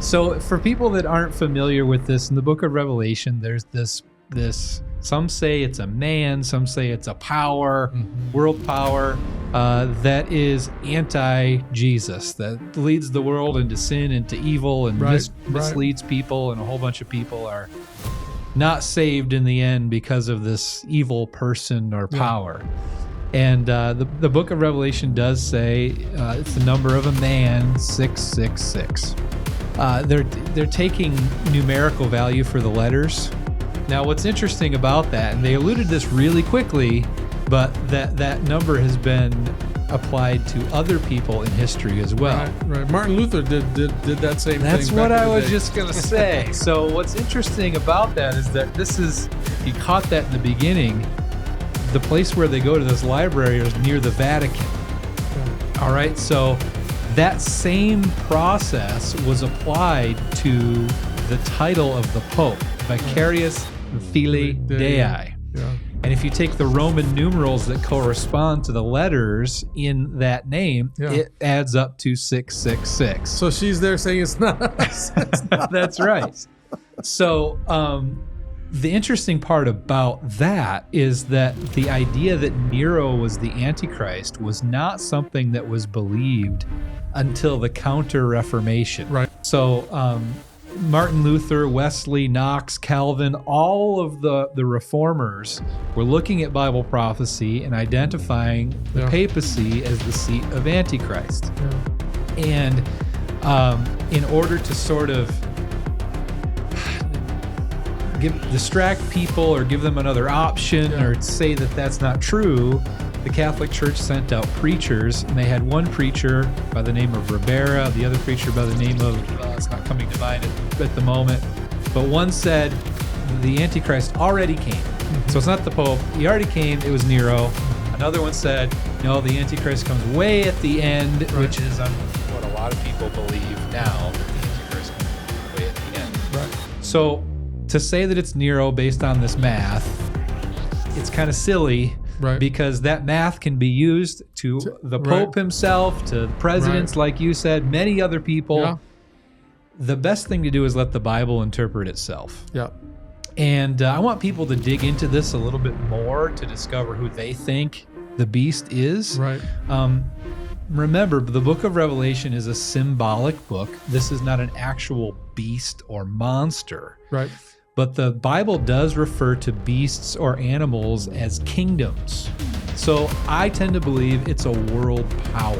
So for people that aren't familiar with this, in the book of Revelation, there's this some say it's a man, some say it's a power, world power, that is anti-Jesus, that leads the world into sin, into evil, and misleads people, and a whole bunch of people are not saved in the end because of this evil person or power. And the book of Revelation does say it's the number of a man, 666. They're taking numerical value for the letters. Now, what's interesting about that, and they alluded this really quickly, but that number has been applied to other people in history as well. Right. Martin Luther did that same thing. That's what I was just going to say. So what's interesting about that is that he caught that in the beginning. The place where they go to this library is near the Vatican. All right, so that same process was applied to the title of the Pope, Vicarius Filii Dei. Yeah. And if you take the Roman numerals that correspond to the letters in that name, it adds up to 666. So she's there saying it's not us. That's right. So the interesting part about that is that the idea that Nero was the Antichrist was not something that was believed until the Counter-Reformation. Right. So Martin Luther, Wesley, Knox, Calvin, all of the reformers were looking at Bible prophecy and identifying the papacy as the seat of Antichrist. And in order to sort of distract people or give them another option or say that that's not true, the Catholic Church sent out preachers, and they had one preacher by the name of Ribera, the other preacher by the name of, it's not coming to mind at the moment, but one said the Antichrist already came. So it's not the Pope, he already came, it was Nero. Another one said, no, the Antichrist comes way at the end, which is what a lot of people believe now, that the Antichrist comes way at the end. Right. So to say that it's Nero based on this math, it's kind of silly. Right. Because that math can be used to the Pope himself, to presidents, like you said, many other people. Yeah. The best thing to do is let the Bible interpret itself. Yeah. And I want people to dig into this a little bit more to discover who they think the beast is. Right. Remember, the book of Revelation is a symbolic book. This is not an actual beast or monster. Right. But the Bible does refer to beasts or animals as kingdoms. So I tend to believe it's a world power.